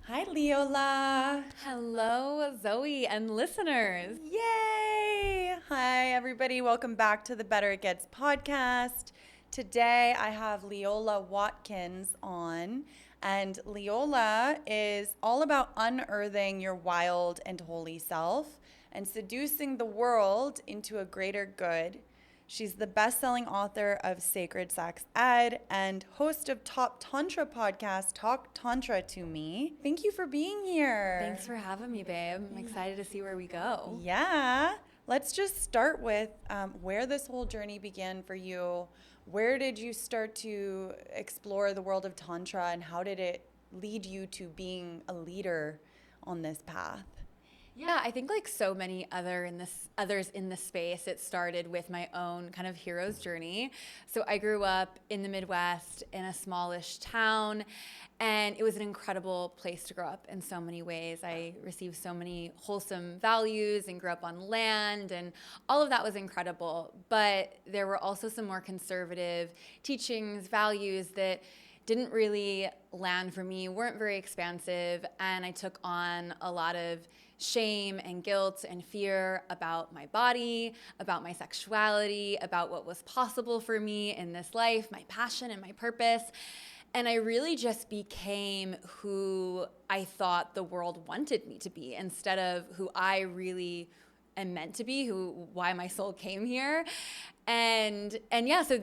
Hi, Leola. Hello, Zoe and listeners. Yay! Hi, everybody. Welcome back to the Better It Gets podcast. Today, I have Leola Watkins on, and Leola is all about unearthing your wild and holy self and seducing the world into a greater good. She's the best-selling author of Sacred Sex Ed and host of top Tantra podcast, Talk Tantra to Me. Thank you for being here. Thanks for having me, babe. I'm excited to see where we go. Yeah. Let's just start with where this whole journey began for you. Where did you start to explore the world of Tantra, and how did it lead you to being a leader on this path? Yeah, I think like so many others in the space, it started with my own kind of hero's journey. So I grew up in the Midwest in a smallish town, and it was an incredible place to grow up in so many ways. I received so many wholesome values and grew up on land, and all of that was incredible. But there were also some more conservative teachings, values that didn't really land for me, weren't very expansive, and I took on a lot of shame and guilt and fear about my body, about my sexuality, about what was possible for me in this life, my passion and my purpose. And I really just became who I thought the world wanted me to be instead of who I really am meant to be, why my soul came here. And yeah, so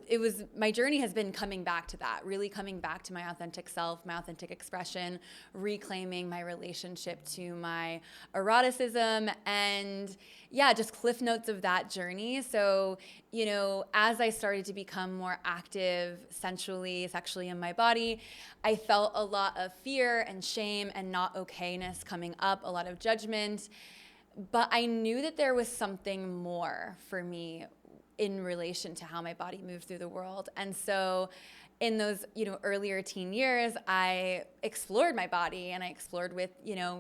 it was my journey has been coming back to that, really coming back to my authentic self, my authentic expression, reclaiming my relationship to my eroticism, and yeah, just cliff notes of that journey. So, as I started to become more active sensually, sexually in my body, I felt a lot of fear and shame and not okayness coming up, a lot of judgment. But I knew that there was something more for me in relation to how my body moved through the world. And so in those, earlier teen years, I explored my body, and I explored with,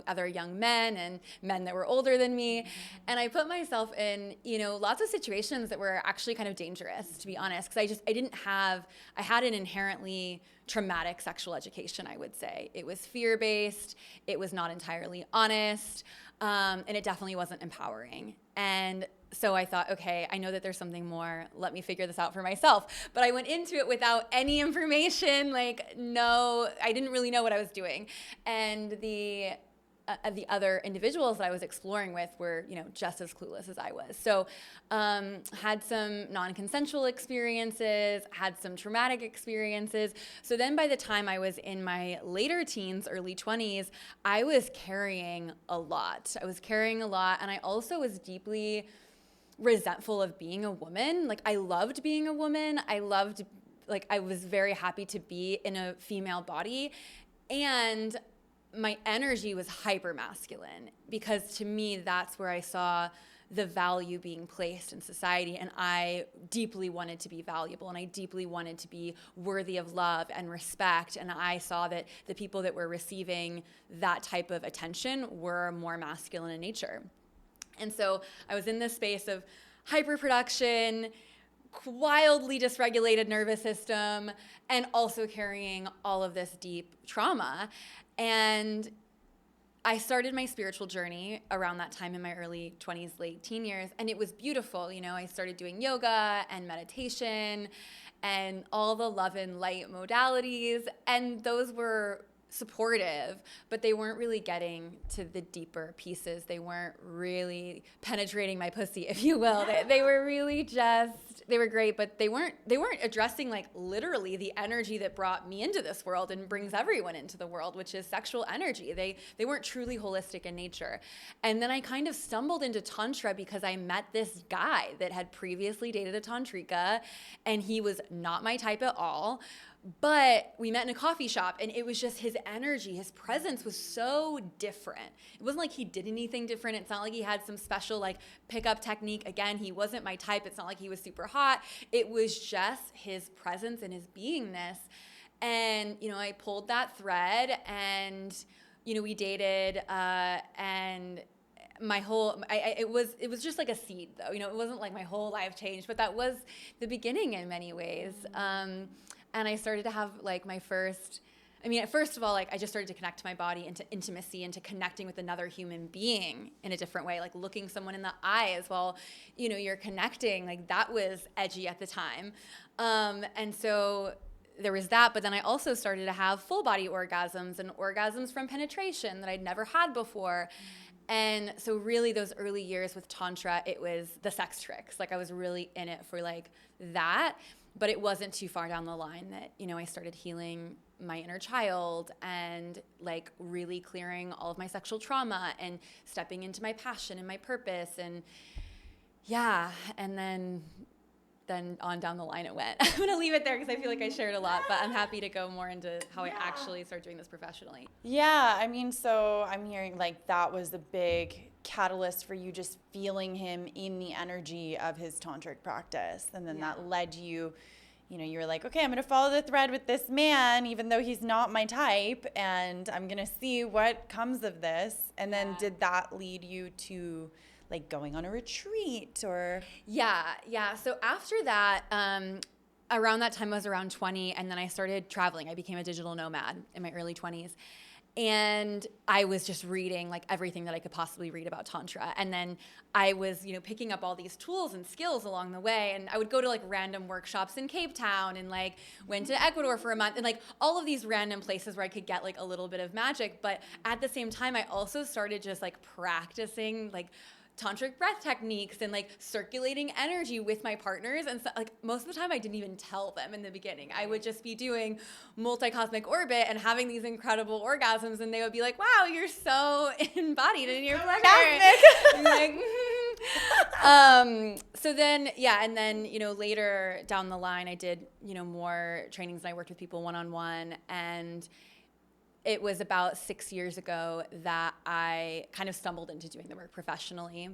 other young men and men that were older than me. And I put myself in, lots of situations that were actually kind of dangerous, to be honest, because I had an inherently traumatic sexual education, I would say. It was fear-based, it was not entirely honest, and it definitely wasn't empowering. And so I thought, okay, I know that there's something more. Let me figure this out for myself. But I went into it without any information. I didn't really know what I was doing. And the other individuals that I was exploring with were, just as clueless as I was. So had some non-consensual experiences, had some traumatic experiences. So then by the time I was in my later teens, early 20s, I was carrying a lot. And I also was deeply resentful of being a woman. Like, I loved being a woman. I was very happy to be in a female body. And my energy was hyper masculine, because to me, that's where I saw the value being placed in society. And I deeply wanted to be valuable, and I deeply wanted to be worthy of love and respect. And I saw that the people that were receiving that type of attention were more masculine in nature. And so I was in this space of hyperproduction, wildly dysregulated nervous system, and also carrying all of this deep trauma. And I started my spiritual journey around that time in my early 20s, late teen years, and it was beautiful. I started doing yoga and meditation and all the love and light modalities, and those were supportive, but they weren't really getting to the deeper pieces. They weren't really penetrating my pussy, if you will. They were really they were great, but they weren't addressing literally the energy that brought me into this world and brings everyone into the world, which is sexual energy. They weren't truly holistic in nature. And then I kind of stumbled into Tantra because I met this guy that had previously dated a Tantrika, and he was not my type at all. But we met in a coffee shop, and it was just his energy, his presence was so different. It wasn't like he did anything different. It's not like he had some special pickup technique. Again, he wasn't my type. It's not like he was super hot. It was just his presence and his beingness. And, I pulled that thread, and, we dated, and it was just like a seed, though. It wasn't like my whole life changed, but that was the beginning in many ways. And I started to have my first I mean, first of all, like I just started to connect to my body, into intimacy, into connecting with another human being in a different way, like looking someone in the eye as well. You know, you're connecting, like that was edgy at the time. And so there was that, but then I also started to have full body orgasms and orgasms from penetration that I'd never had before. And so really those early years with Tantra, it was the sex tricks. Like I was really in it for like that, but it wasn't too far down the line that, you know, I started healing my inner child and like really clearing all of my sexual trauma and stepping into my passion and my purpose. And yeah, and then on down the line it went. I'm going to leave it there because I feel like I shared a lot, but I'm happy to go more into how I actually start doing this professionally. Yeah, I mean, so I'm hearing like that was the big catalyst for you, just feeling him in the energy of his tantric practice. And then that led you, you know, you were like, okay, I'm going to follow the thread with this man, even though he's not my type, and I'm going to see what comes of this. And then did that lead you to like going on a retreat or? Yeah. So after that, around that time I was around 20, and then I started traveling. I became a digital nomad in my early 20s. And I was just reading like everything that I could possibly read about Tantra. And then I was, you know, picking up all these tools and skills along the way. And I would go to like random workshops in Cape Town and like went to Ecuador for a month and like all of these random places where I could get like a little bit of magic. But at the same time, I also started just like practicing like tantric breath techniques and like circulating energy with my partners. And so, like most of the time I didn't even tell them in the beginning. I would just be doing multi-cosmic orbit and having these incredible orgasms, and they would be like, wow, you're so embodied in your pleasure. I'm like, so then, and then, you know, later down the line, I did, you know, more trainings and I worked with people one-on-one, and it was about 6 years ago that I kind of stumbled into doing the work professionally.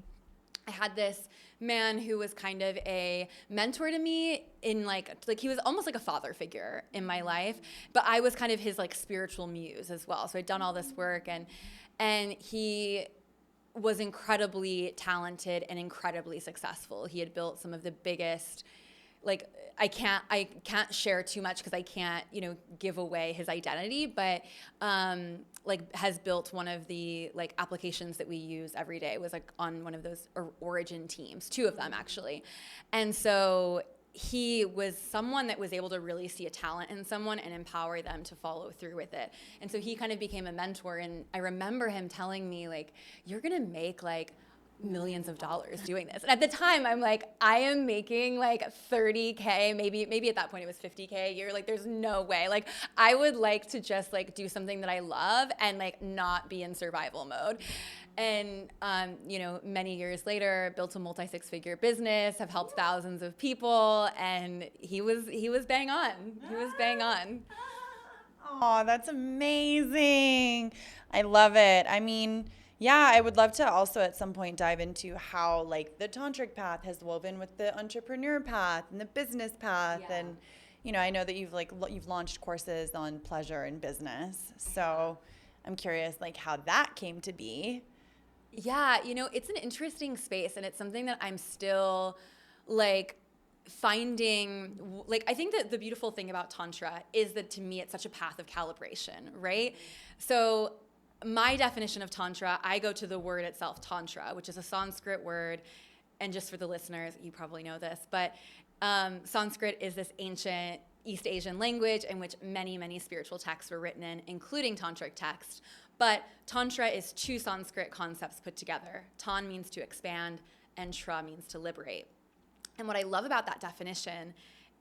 I had this man who was kind of a mentor to me in like he was almost like a father figure in my life, but I was kind of his like spiritual muse as well. So I'd done all this work, and he was incredibly talented and incredibly successful. He had built some of the biggest, like I can't share too much because I can't, you know, give away his identity, but like has built one of the like applications that we use every day. It was like on one of those origin teams, 2 of them actually. And so he was someone that was able to really see a talent in someone and empower them to follow through with it. And so he kind of became a mentor. And I remember him telling me like, you're going to make like millions of dollars doing this. And at the time I'm like, I am making like 30K, maybe at that point it was 50K a year. Like there's no way. Like I would like to just like do something that I love and like not be in survival mode. And you know, many years later, built a multi-6-figure business, have helped thousands of people, and he was bang on. He was bang on. Oh, that's amazing. I love it. I mean, yeah, I would love to also at some point dive into how like the tantric path has woven with the entrepreneur path and the business path. And, you know, I know that you've launched courses on pleasure and business. So I'm curious like how that came to be. Yeah, you know, it's an interesting space, and it's something that I'm still like finding. Like I think that the beautiful thing about Tantra is that to me it's such a path of calibration, right? So my definition of Tantra, I go to the word itself, Tantra, which is a Sanskrit word. And just for the listeners, you probably know this, but Sanskrit is this ancient East Asian language in which many, many spiritual texts were written in, including tantric texts. But Tantra is 2 Sanskrit concepts put together. Tan means to expand, and Tra means to liberate. And what I love about that definition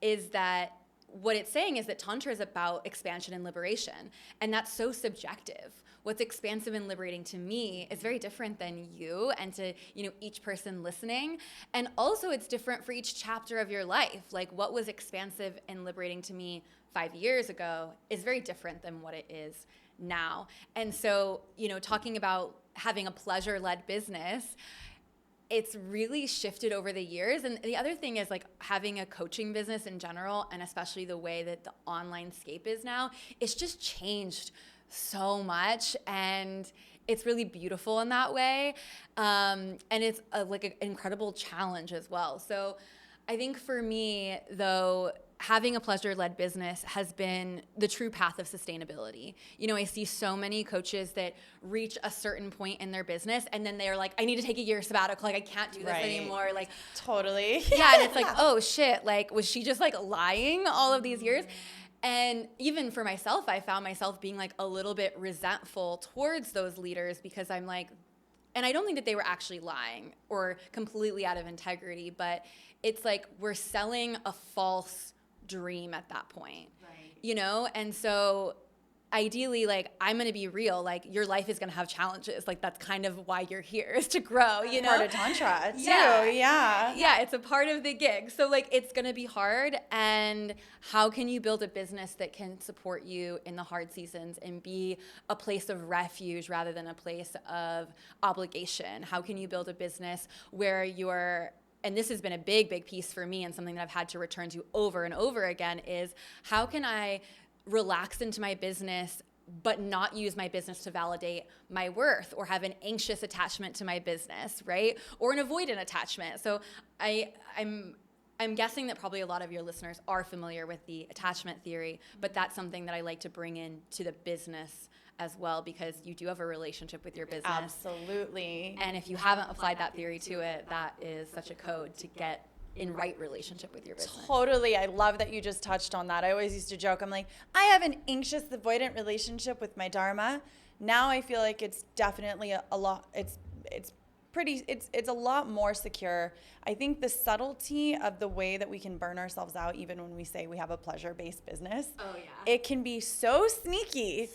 is that what it's saying is that Tantra is about expansion and liberation. And that's so subjective. What's expansive and liberating to me is very different than you and to, you know, each person listening. And also it's different for each chapter of your life. Like what was expansive and liberating to me 5 years ago is very different than what it is now. And so, you know, talking about having a pleasure-led business, it's really shifted over the years. And the other thing is like having a coaching business in general, and especially the way that the online scape is now, it's just changed so much. And it's really beautiful in that way. And it's like an incredible challenge as well. So I think for me, though, having a pleasure-led business has been the true path of sustainability. You know, I see so many coaches that reach a certain point in their business and then they're like, I need to take a year sabbatical. Like, I can't do this anymore. Like, totally. Yeah. And it's like, oh shit. Like, was she just like lying all of these years? And even for myself, I found myself being like a little bit resentful towards those leaders because I'm like, and I don't think that they were actually lying or completely out of integrity, but it's like we're selling a false dream at that point, you know? And so ideally, like, I'm going to be real, like, your life is going to have challenges. Like, that's kind of why you're here, is to grow, you know? Part of Tantra, too. Yeah, it's a part of the gig. So, like, it's going to be hard. And how can you build a business that can support you in the hard seasons and be a place of refuge rather than a place of obligation? How can you build a business where you're, and this has been a big, big piece for me and something that I've had to return to over and over again, is how can I relax into my business but not use my business to validate my worth or have an anxious attachment to my business, right? Or an avoidant attachment. So I'm guessing that probably a lot of your listeners are familiar with the attachment theory, but that's something that I like to bring in to the business as well, because you do have a relationship with your business. Absolutely. And if you haven't applied that theory to it, that is such a code to get in right relationship with your business. Totally. I love that you just touched on that. I always used to joke, I'm like, I have an anxious avoidant relationship with my Dharma. Now I feel like it's definitely a lot, it's a lot more secure. I think the subtlety of the way that we can burn ourselves out, even when we say we have a pleasure-based business, it can be so sneaky.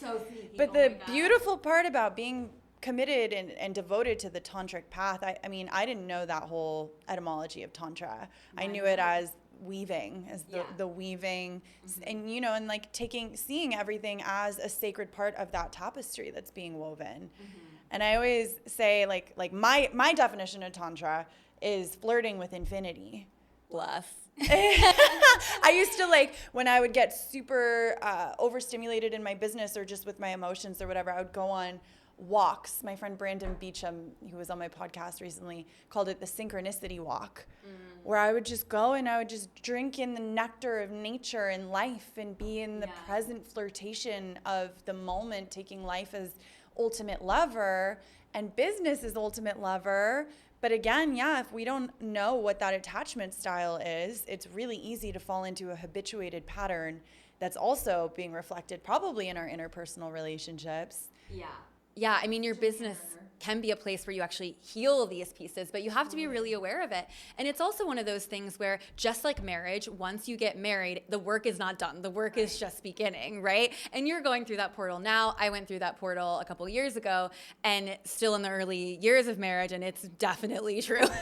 But the beautiful part about being committed and devoted to the tantric path, I mean, I didn't know that whole etymology of tantra. I knew it as weaving, as the weaving, and you know, and like seeing everything as a sacred part of that tapestry that's being woven. And I always say, like my definition of tantra is flirting with infinity. Bless. I used to, like, when I would get super overstimulated in my business or just with my emotions or whatever, I would go on walks. My friend Brandon Beecham, who was on my podcast recently, called it the synchronicity walk, where I would just go and I would just drink in the nectar of nature and life and be in the present flirtation of the moment, taking life as ultimate lover and business as ultimate lover. But again, if we don't know what that attachment style is, it's really easy to fall into a habituated pattern that's also being reflected probably in our interpersonal relationships. Yeah, I mean, your business can be a place where you actually heal these pieces, but you have to be really aware of it. And it's also one of those things where, just like marriage, once you get married, the work is not done. The work is just beginning, right? And you're going through that portal now. I went through that portal a couple years ago and still in the early years of marriage, and it's definitely true. But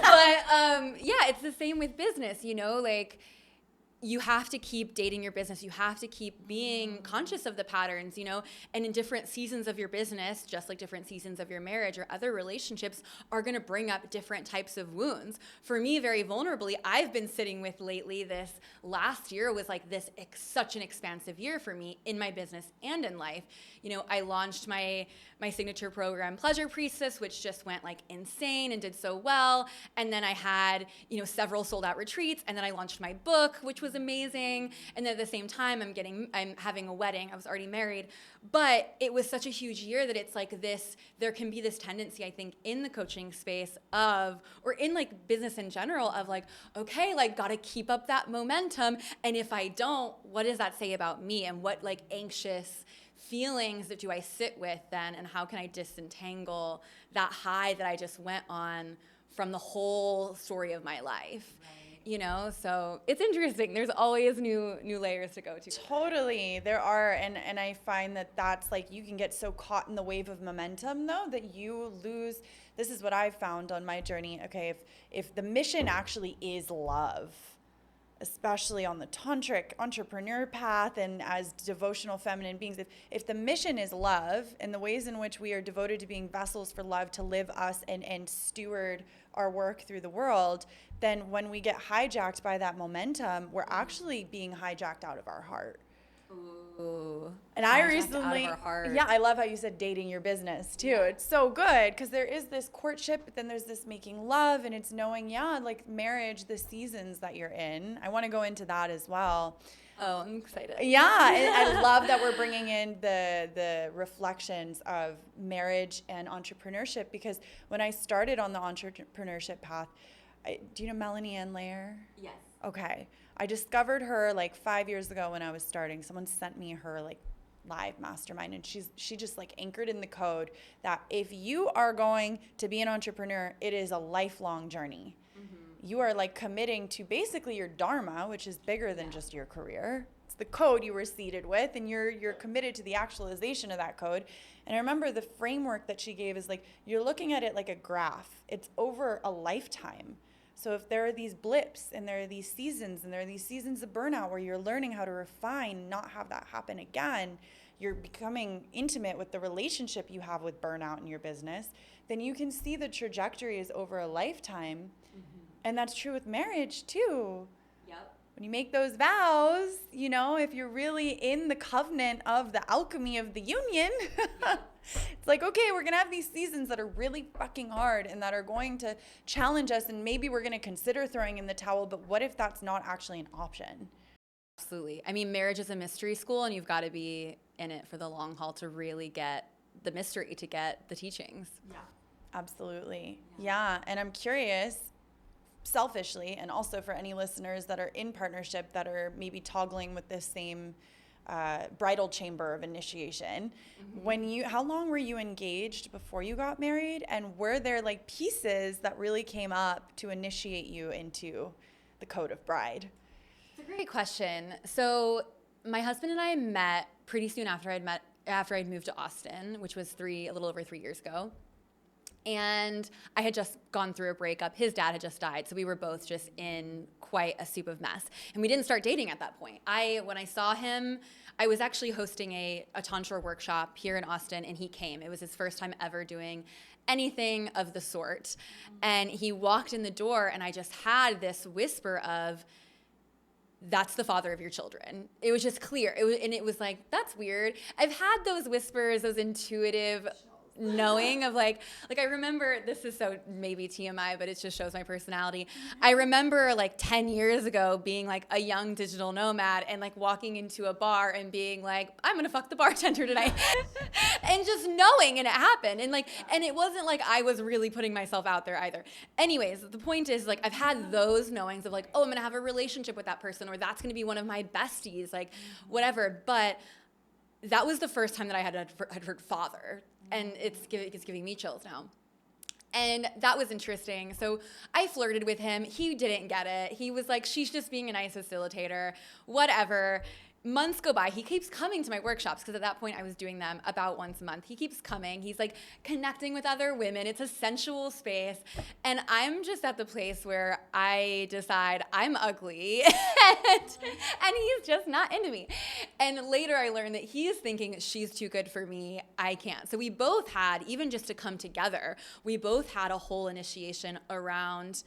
it's the same with business, you know, like, you have to keep dating your business. You have to keep being conscious of the patterns, you know, and in different seasons of your business, just like different seasons of your marriage or other relationships, are going to bring up different types of wounds. For me, very vulnerably, I've been sitting with lately, this last year was like such an expansive year for me in my business and in life. You know, I launched my signature program, Pleasure Priestess, which just went like insane and did so well. And then I had, you know, several sold out retreats. And then I launched my book, which was amazing. And then at the same time, I'm having a wedding. I was already married. But it was such a huge year that it's like there can be this tendency, I think, in the coaching space or in like business in general of like, okay, like, gotta keep up that momentum. And if I don't, what does that say about me? And what like anxious feelings that do I sit with then, and how can I disentangle that high that I just went on from the whole story of my life? You know, so it's interesting. There's always new layers to go to. Totally, there are, and I find that's like, you can get so caught in the wave of momentum though that you lose. This is what I've found on my journey. Okay, if the mission actually is love, especially on the tantric entrepreneur path and as devotional feminine beings, if the mission is love and the ways in which we are devoted to being vessels for love to live us and steward our work through the world, then when we get hijacked by that momentum, we're actually being hijacked out of our heart. Ooh. And I Contact recently, out of our heart. yeah, I love how you said dating your business too. It's so good because there is this courtship, but then there's this making love, and it's knowing, yeah, like marriage, the seasons that you're in. I want to go into that as well. Oh, I'm excited. Yeah, and I love that we're bringing in the reflections of marriage and entrepreneurship, because when I started on the entrepreneurship path, do you know Melanie Ann Lair? Yes. Okay. I discovered her like 5 years ago when I was starting. Someone sent me her like live mastermind, and she just like anchored in the code that if you are going to be an entrepreneur, it is a lifelong journey. You are like committing to basically your Dharma, which is bigger than just your career. It's the code you were seeded with, and you're committed to the actualization of that code. And I remember the framework that she gave is like, you're looking at it like a graph. It's over a lifetime. So if there are these blips and there are these seasons and there are these seasons of burnout where you're learning how to refine, not have that happen again, you're becoming intimate with the relationship you have with burnout in your business, then you can see the trajectory is over a lifetime. And that's true with marriage too. Yep. When you make those vows, you know, if you're really in the covenant of the alchemy of the union, it's like, okay, we're going to have these seasons that are really fucking hard and that are going to challenge us, and maybe we're going to consider throwing in the towel, but what if that's not actually an option? Absolutely. I mean, marriage is a mystery school, and you've got to be in it for the long haul to really get the mystery, to get the teachings. Yeah. Absolutely. Yeah. And I'm curious, selfishly, and also for any listeners that are in partnership that are maybe toggling with this same bridal chamber of initiation, how long were you engaged before you got married, and were there like pieces that really came up to initiate you into the code of bride? It's a great question. So my husband and I met pretty soon after I'd moved to Austin, which was a little over 3 years ago. And I had just gone through a breakup. His dad had just died, so we were both just in quite a soup of mess. And we didn't start dating at that point. When I saw him, I was actually hosting a Tantra workshop here in Austin, and he came. It was his first time ever doing anything of the sort. And he walked in the door, and I just had this whisper of, that's the father of your children. It was just clear. It was like, that's weird. I've had those whispers, those intuitive knowing of like I remember, this is so maybe TMI, but it just shows my personality. I remember like 10 years ago being like a young digital nomad and like walking into a bar and being like, I'm gonna fuck the bartender tonight. And just knowing, and it happened. And it wasn't like I was really putting myself out there either. Anyways, the point is, like, I've had those knowings of like, oh, I'm gonna have a relationship with that person, or that's gonna be one of my besties, like whatever. But that was the first time that I had heard father. And it's giving me chills now. And that was interesting. So I flirted with him. He didn't get it. He was like, she's just being a nice facilitator, whatever. Months go by. He keeps coming to my workshops, because at that point I was doing them about once a month. He keeps coming. He's like connecting with other women. It's a sensual space. And I'm just at the place where I decide I'm ugly and he's just not into me. And later I learned that he is thinking she's too good for me. I can't. So we both had, even just to come together, we both had a whole initiation around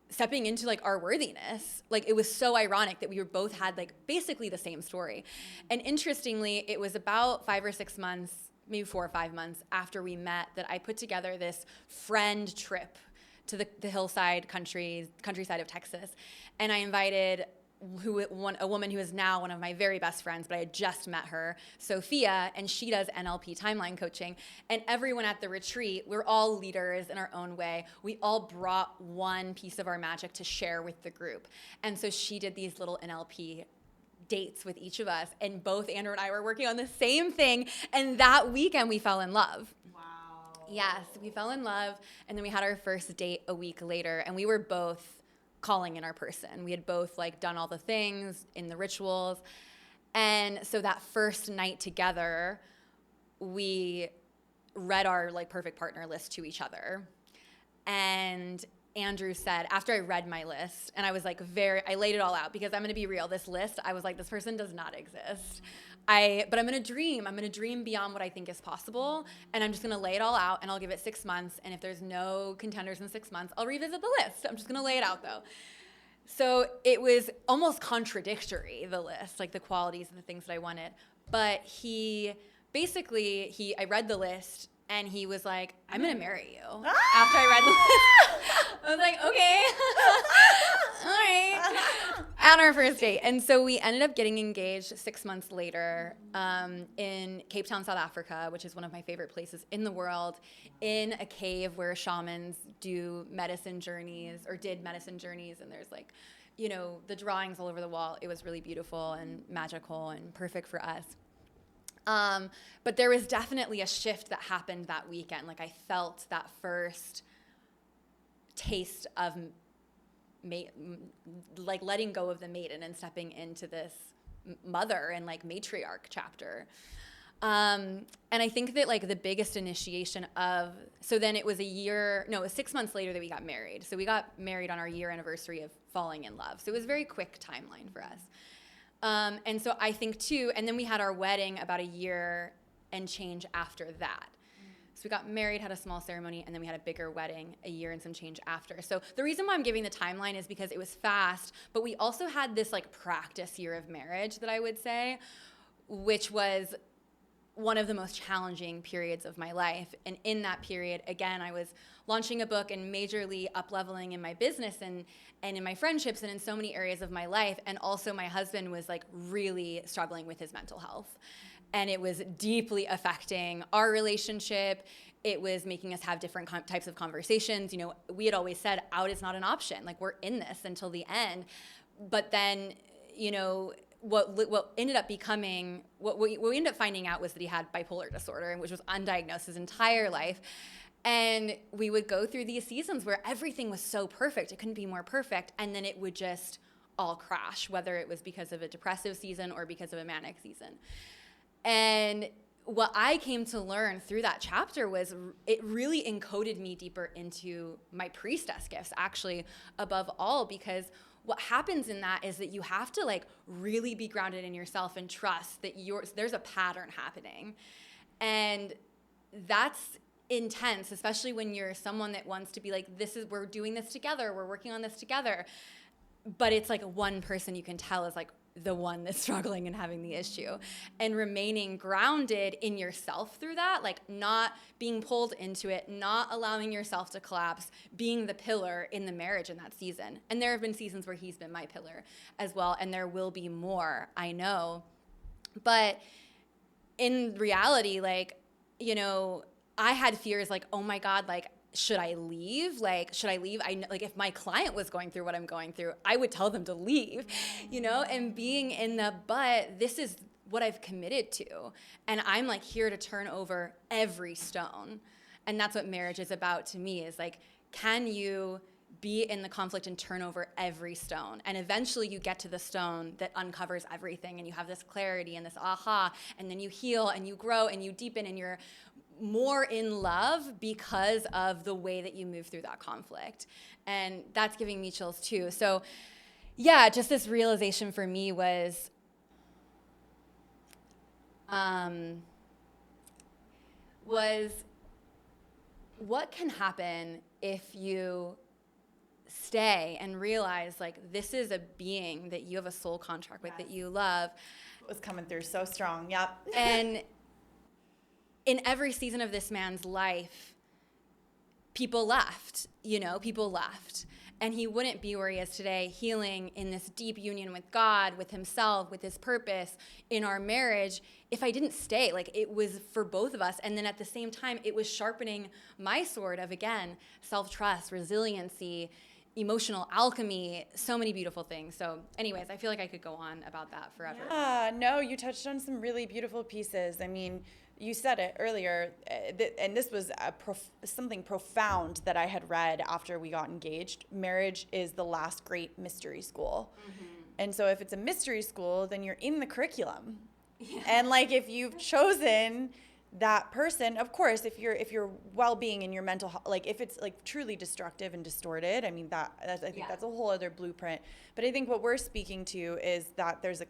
stepping into like our worthiness. Like, it was so ironic that we were both had like basically the same story. And interestingly, it was about 5 or 6 months, maybe 4 or 5 months after we met, that I put together this friend trip to the hillside countryside of Texas. And I invited a woman who is now one of my very best friends, but I had just met her, Sophia, and she does NLP timeline coaching. And everyone at the retreat, we're all leaders in our own way. We all brought one piece of our magic to share with the group. And so she did these little NLP dates with each of us, and both Andrew and I were working on the same thing. And that weekend we fell in love. Wow. Yes, we fell in love. And then we had our first date a week later, and we were both calling in our person. We had both like done all the things in the rituals. And so that first night together, we read our like perfect partner list to each other. And Andrew said, after I read my list, and I was like I laid it all out, because I'm gonna be real, this list, I was like, this person does not exist. But I'm gonna dream beyond what I think is possible, and I'm just gonna lay it all out, and I'll give it 6 months, and if there's no contenders in 6 months, I'll revisit the list. I'm just gonna lay it out though. So it was almost contradictory, the list, like the qualities and the things that I wanted. But I read the list and he was like, I'm going to marry you after I read the list. I was like, okay. All right. On our first date. And so we ended up getting engaged 6 months later in Cape Town, South Africa, which is one of my favorite places in the world, in a cave where shamans do medicine journeys or did medicine journeys. And there's like, you know, the drawings all over the wall. It was really beautiful and magical and perfect for us. But there was definitely a shift that happened that weekend. Like I felt that first taste of like letting go of the maiden and stepping into this mother and like matriarch chapter. And I think that like the biggest initiation so then it was 6 months later that we got married. So we got married on our year anniversary of falling in love. So it was a very quick timeline for us. And so I think too, and then we had our wedding about a year and change after that. So we got married, had a small ceremony, and then we had a bigger wedding a year and some change after. So the reason why I'm giving the timeline is because it was fast, but we also had this like practice year of marriage that I would say, which was one of the most challenging periods of my life. And in that period, again, I was launching a book and majorly up-leveling in my business and in my friendships and in so many areas of my life. And also my husband was like really struggling with his mental health. And it was deeply affecting our relationship. It was making us have different types of conversations. You know, we had always said out is not an option. Like we're in this until the end. But then, you know, what ended up becoming, what we ended up finding out was that he had bipolar disorder, which was undiagnosed his entire life. And we would go through these seasons where everything was so perfect, it couldn't be more perfect, and then it would just all crash, whether it was because of a depressive season or because of a manic season. And what I came to learn through that chapter was it really encoded me deeper into my priestess gifts, actually, above all, because what happens in that is that you have to like really be grounded in yourself and trust that there's a pattern happening. And that's intense, especially when you're someone that wants to be like, we're doing this together, we're working on this together. But it's like one person you can tell is like the one that's struggling and having the issue, and remaining grounded in yourself through that, like not being pulled into it, not allowing yourself to collapse, being the pillar in the marriage in that season. And there have been seasons where he's been my pillar as well, and there will be more, I know. But in reality, like, you know, I had fears like, oh my God, like, should I leave? Like, should I leave? Like, if my client was going through what I'm going through, I would tell them to leave, you know, and being in but this is what I've committed to. And I'm like here to turn over every stone. And that's what marriage is about to me, is like, can you be in the conflict and turn over every stone? And eventually you get to the stone that uncovers everything, and you have this clarity and this aha, and then you heal and you grow and you deepen and you're more in love because of the way that you move through that conflict. And that's giving me chills too. So yeah, just this realization for me was what can happen if you stay and realize like this is a being that you have a soul contract with, that you love. It was coming through so strong. Yep. And in every season of this man's life, people left. And he wouldn't be where he is today, healing in this deep union with God, with himself, with his purpose, in our marriage, if I didn't stay. Like, it was for both of us. And then at the same time, it was sharpening my sword of, again, self-trust, resiliency, emotional alchemy, so many beautiful things. So anyways, I feel like I could go on about that forever. Yeah, no, you touched on some really beautiful pieces. I mean, you said it earlier, and this was something profound that I had read after we got engaged. Marriage is the last great mystery school. Mm-hmm. And so if it's a mystery school, then you're in the curriculum. Yeah. And like, if you've chosen that person, of course, if your well-being and your mental health, like if it's like truly destructive and distorted, I mean, I think that's a whole other blueprint. But I think what we're speaking to is that there's a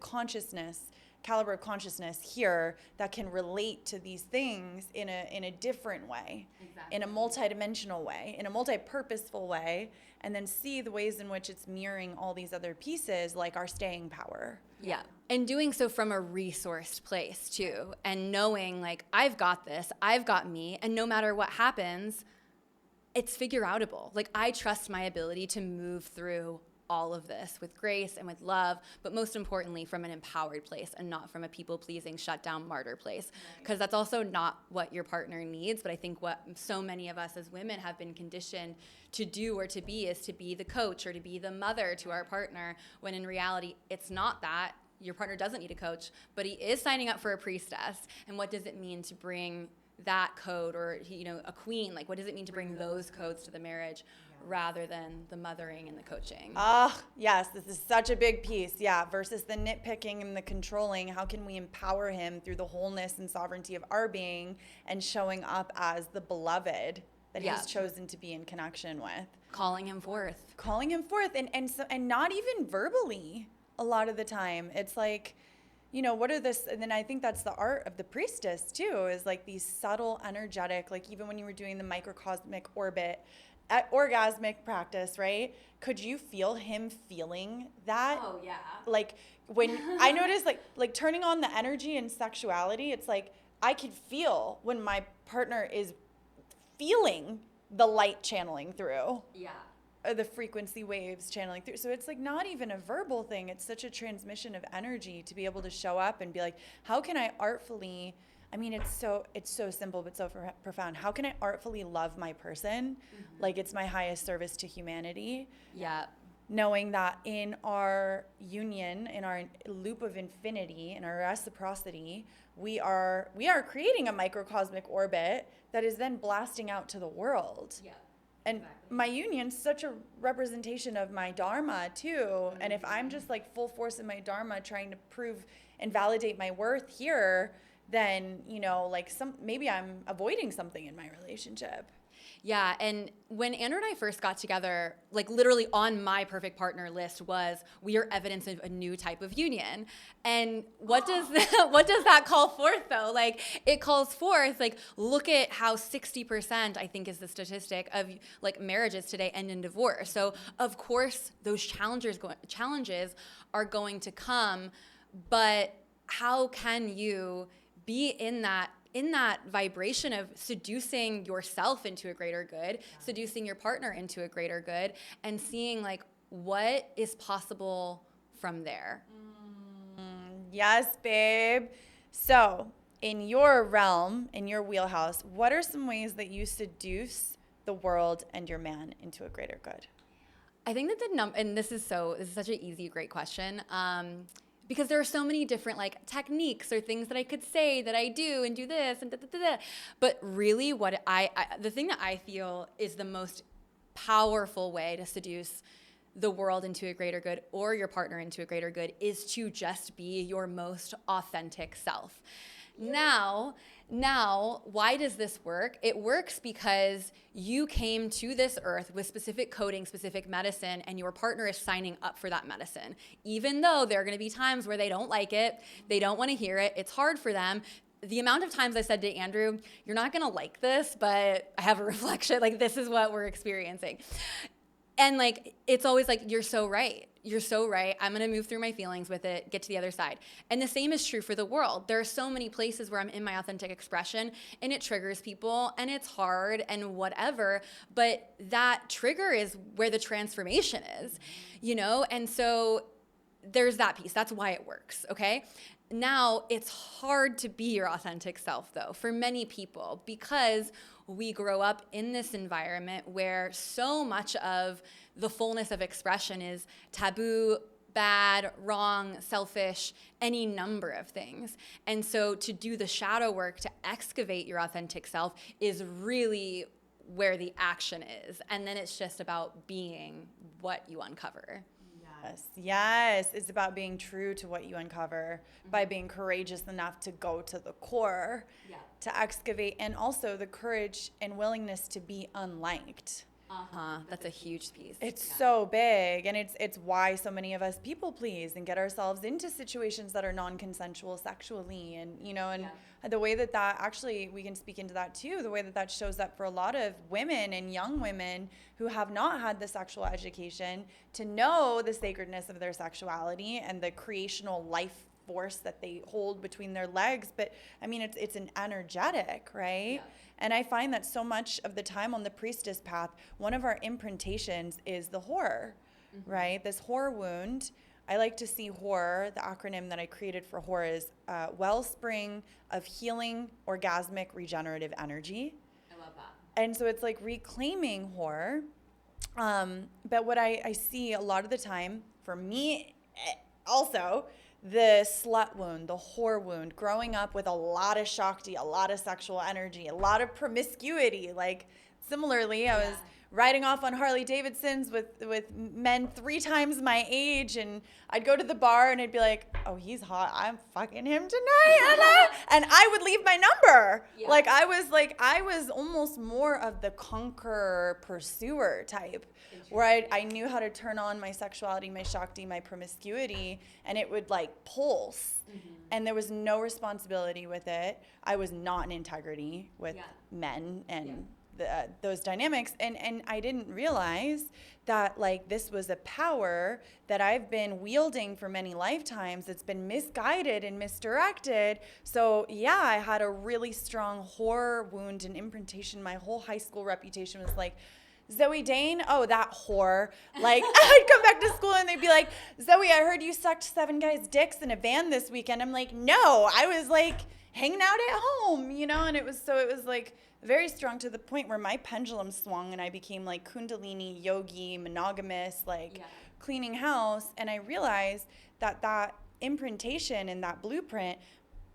caliber of consciousness here that can relate to these things in a different way, exactly. In a multidimensional way, in a multi-purposeful way, and then see the ways in which it's mirroring all these other pieces, like our staying power. Yeah. And doing so from a resourced place too, and knowing like, I've got this, I've got me, and no matter what happens, it's figure outable. Like, I trust my ability to move through all of this with grace and with love, but most importantly from an empowered place and not from a people-pleasing, shut-down martyr place. Because that's also not what your partner needs, but I think what so many of us as women have been conditioned to do or to be is to be the coach or to be the mother to our partner, when in reality, it's not that. Your partner doesn't need a coach, but he is signing up for a priestess. And what does it mean to bring that code, or, you know, a queen? Like, what does it mean to bring those codes to the marriage rather than the mothering and the coaching? Yes, this is such a big piece. Yeah, versus the nitpicking and the controlling. How can we empower him through the wholeness and sovereignty of our being and showing up as the beloved that he's chosen to be in connection with? Calling him forth. And not even verbally a lot of the time. It's like, you know, what are this? And then I think that's the art of the priestess too, is like these subtle, energetic, like even when you were doing the microcosmic orbit, orgasmic practice, right? Could you feel him feeling that? Oh, yeah. Like when I noticed like turning on the energy and sexuality, it's like I could feel when my partner is feeling the light channeling through. Yeah. Or the frequency waves channeling through. So it's like not even a verbal thing. It's such a transmission of energy to be able to show up and be like, how can I artfully, I mean, it's so simple, but so profound. How can I artfully love my person? Like it's my highest service to humanity. Yeah. Knowing that in our union, in our loop of infinity, in our reciprocity, we are creating a microcosmic orbit that is then blasting out to the world. Yeah. And my union's such a representation of my Dharma too. And if I'm just like full force in my Dharma trying to prove and validate my worth here, then, you know, like maybe I'm avoiding something in my relationship. Yeah, and when Andrew and I first got together, like literally on my perfect partner list was, we are evidence of a new type of union. And what does that call forth though? Like it calls forth, like, look at how 60%, I think is the statistic, of like marriages today end in divorce. So of course those challenges are going to come, but how can you be in that vibration of seducing yourself into a greater good, seducing your partner into a greater good, and seeing like what is possible from there? Yes, babe. So in your realm, in your wheelhouse, what are some ways that you seduce the world and your man into a greater good? I think that and this is such an easy, great question. Because there are so many different like techniques or things that I could say that I do and do this and da, da, da, da. But really what the thing that I feel is the most powerful way to seduce the world into a greater good or your partner into a greater good is to just be your most authentic self. Now, why does this work? It works because you came to this earth with specific coding, specific medicine, and your partner is signing up for that medicine. Even though there are going to be times where they don't like it, they don't want to hear it, it's hard for them. The amount of times I said to Andrew, you're not going to like this, but I have a reflection, like this is what we're experiencing. And like, it's always like, you're so right. You're so right. I'm going to move through my feelings with it, get to the other side. And the same is true for the world. There are so many places where I'm in my authentic expression and it triggers people and it's hard and whatever, but that trigger is where the transformation is, you know? And so there's that piece. That's why it works, okay? Now, it's hard to be your authentic self, though, for many people, because we grow up in this environment where so much of the fullness of expression is taboo, bad, wrong, selfish, any number of things. And so to do the shadow work, to excavate your authentic self is really where the action is. And then it's just about being what you uncover. Yes. It's about being true to what you uncover by being courageous enough to go to the core, to excavate, and also the courage and willingness to be unliked. That's a huge piece. It's so big, and it's why so many of us people please and get ourselves into situations that are non-consensual sexually, and you know, and the way that actually, we can speak into that too, the way that shows up for a lot of women and young women who have not had the sexual education to know the sacredness of their sexuality and the creational life force that they hold between their legs. But I mean, it's an energetic, right? Yeah. And I find that so much of the time on the priestess path, one of our imprintations is the horror, right? This horror wound. I like to see horror, the acronym that I created for horror is wellspring of healing, orgasmic, regenerative energy. I love that. And so it's like reclaiming horror. But what I see a lot of the time, for me also, the slut wound, the whore wound, growing up with a lot of Shakti, a lot of sexual energy, a lot of promiscuity. Like, similarly, I was riding off on Harley Davidsons with men 3 times my age, and I'd go to the bar and I'd be like, oh, he's hot, I'm fucking him tonight, and I would leave my number. Yeah. Like I was almost more of the conqueror pursuer type, where I knew how to turn on my sexuality, my Shakti, my promiscuity, and it would like pulse. And there was no responsibility with it. I was not in integrity with men and those dynamics, and I didn't realize that like this was a power that I've been wielding for many lifetimes. It's been misguided and misdirected. So yeah, I had a really strong horror wound and imprintation. My whole high school reputation was like, Zoe Dane, oh, that whore. Like, I'd come back to school and they'd be like, Zoe, I heard you sucked 7 guys' dicks in a van this weekend. I'm like, no, I was like hanging out at home, you know? And it was like very strong, to the point where my pendulum swung and I became like Kundalini, yogi, monogamous, like cleaning house. And I realized that imprintation and that blueprint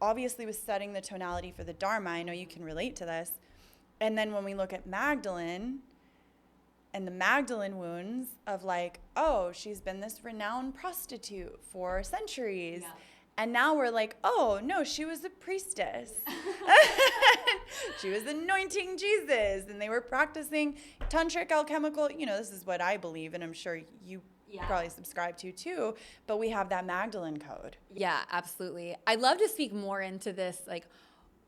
obviously was setting the tonality for the Dharma. I know you can relate to this. And then when we look at Magdalene and the Magdalene wounds of like, oh, she's been this renowned prostitute for centuries. Yeah. And now we're like, oh, no, she was a priestess. She was anointing Jesus. And they were practicing tantric alchemical. You know, this is what I believe, and I'm sure you probably subscribe to too. But we have that Magdalene code. Yeah, absolutely. I'd love to speak more into this, like,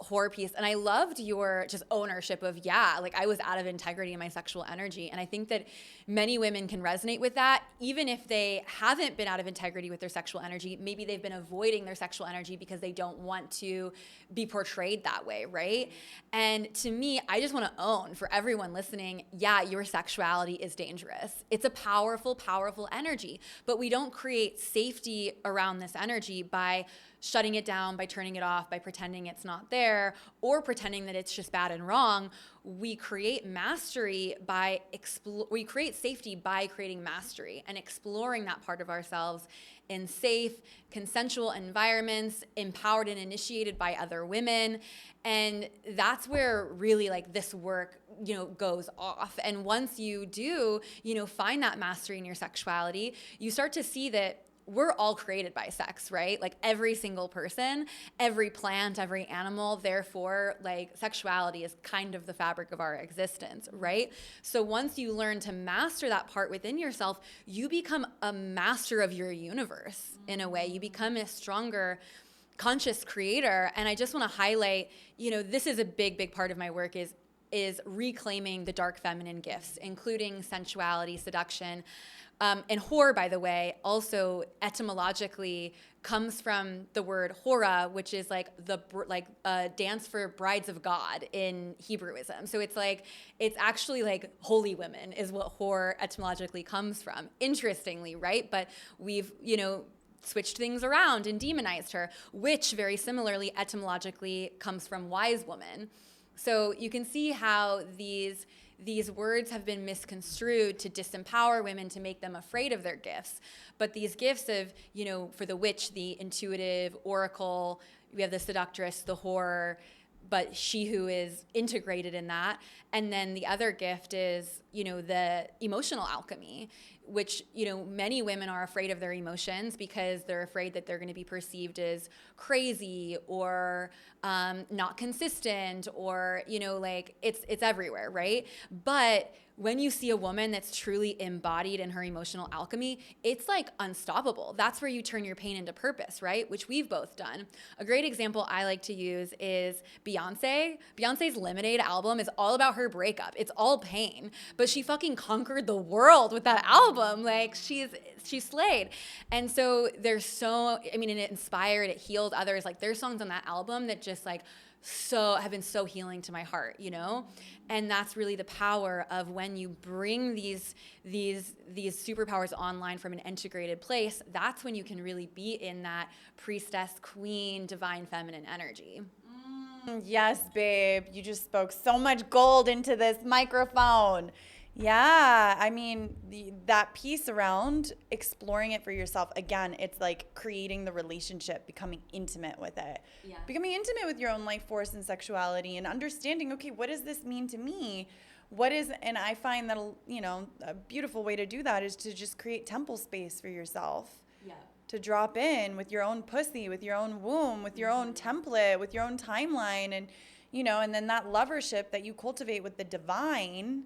horror piece. And I loved your just ownership of, like I was out of integrity in my sexual energy. And I think that many women can resonate with that, even if they haven't been out of integrity with their sexual energy. Maybe they've been avoiding their sexual energy because they don't want to be portrayed that way, right? And to me, I just want to own for everyone listening, your sexuality is dangerous. It's a powerful, powerful energy, but we don't create safety around this energy by shutting it down, by turning it off, by pretending it's not there, or pretending that it's just bad and wrong. We create mastery by we create safety by creating mastery and exploring that part of ourselves in safe, consensual environments, empowered and initiated by other women. And that's where really like this work, goes off. And once you do, find that mastery in your sexuality, you start to see that we're all created by sex, right? Like every single person, every plant, every animal. Therefore, like sexuality is kind of the fabric of our existence, right? So once you learn to master that part within yourself, you become a master of your universe in a way. You become a stronger conscious creator. And I just want to highlight, this is a big, big part of my work is reclaiming the dark feminine gifts, including sensuality, seduction. And whore, by the way, also etymologically comes from the word hora, which is like dance for brides of God in Hebrewism. So it's actually like holy women is what whore etymologically comes from. Interestingly, right? But we've, switched things around and demonized her, which very similarly etymologically comes from wise woman. So you can see how these words have been misconstrued to disempower women, to make them afraid of their gifts. But these gifts of, for the witch, the intuitive, oracle, we have the seductress, the whore, but she who is integrated in that. And then the other gift is, the emotional alchemy, which, many women are afraid of their emotions because they're afraid that they're going to be perceived as crazy or not consistent or, it's everywhere, right? But when you see a woman that's truly embodied in her emotional alchemy, it's like unstoppable. That's where you turn your pain into purpose, right? Which we've both done. A great example I like to use is Beyonce. Beyonce's Lemonade album is all about her breakup. It's all pain, but she fucking conquered the world with that album. album. Like she slayed. And so and it inspired, it healed others. Like there's songs on that album that just like have been so healing to my heart, you know? And that's really the power of when you bring these superpowers online from an integrated place. That's when you can really be in that priestess, queen, divine feminine energy. Yes, babe. You just spoke so much gold into this microphone. Yeah, I mean, that piece around exploring it for yourself, again, it's like creating the relationship, becoming intimate with it. Yeah. Becoming intimate with your own life force and sexuality and understanding, okay, what does this mean to me? And I find that, a beautiful way to do that is to just create temple space for yourself. Yeah. To drop in with your own pussy, with your own womb, with your own template, with your own timeline. And then that lovership that you cultivate with the divine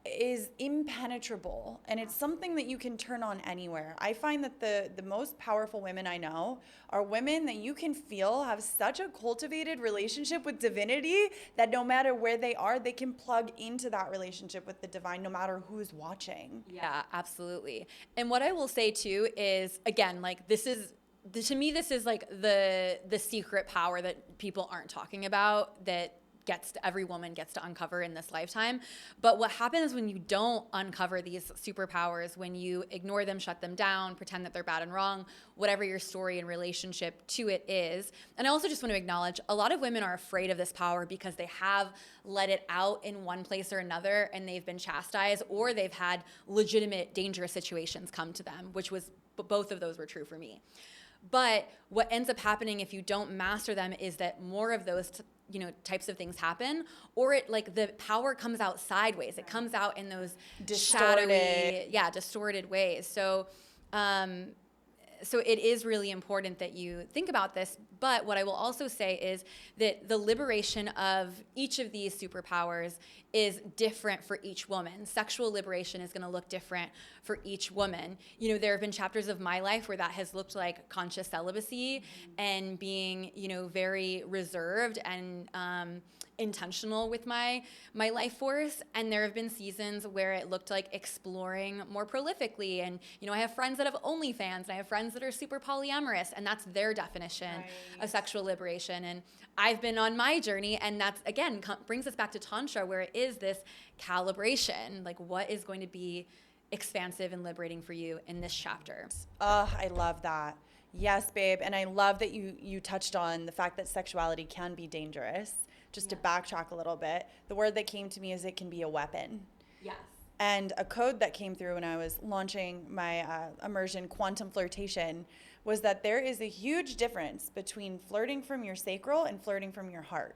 is impenetrable, and it's something that you can turn on anywhere. I find that the most powerful women I know are women that you can feel have such a cultivated relationship with divinity that no matter where they are, they can plug into that relationship with the divine no matter who's watching. Yeah, absolutely. And what I will say too is, again, like to me this is like the secret power that people aren't talking about, that every woman gets to uncover in this lifetime. But what happens when you don't uncover these superpowers, when you ignore them, shut them down, pretend that they're bad and wrong, whatever your story and relationship to it is. And I also just want to acknowledge a lot of women are afraid of this power because they have let it out in one place or another, and they've been chastised, or they've had legitimate dangerous situations come to them, both of those were true for me. But what ends up happening if you don't master them is that more of those types of things happen, or the power comes out sideways. It comes out in those distorted ways. So it is really important that you think about this. But what I will also say is that the liberation of each of these superpowers is different for each woman. Sexual liberation is going to look different for each woman. There have been chapters of my life where that has looked like conscious celibacy and being, very reserved and intentional with my life force. And there have been seasons where it looked like exploring more prolifically. And, I have friends that have OnlyFans, and I have friends that are super polyamorous, and that's their definition of sexual liberation. And I've been on my journey, and that's, again, brings us back to Tantra, where it is this calibration, like what is going to be expansive and liberating for you in this chapter. I love that. Yes, babe. And I love that you touched on the fact that sexuality can be dangerous. Just to backtrack a little bit, the word that came to me is it can be a weapon. Yes. And a code that came through when I was launching my immersion, Quantum Flirtation, was that there is a huge difference between flirting from your sacral and flirting from your heart.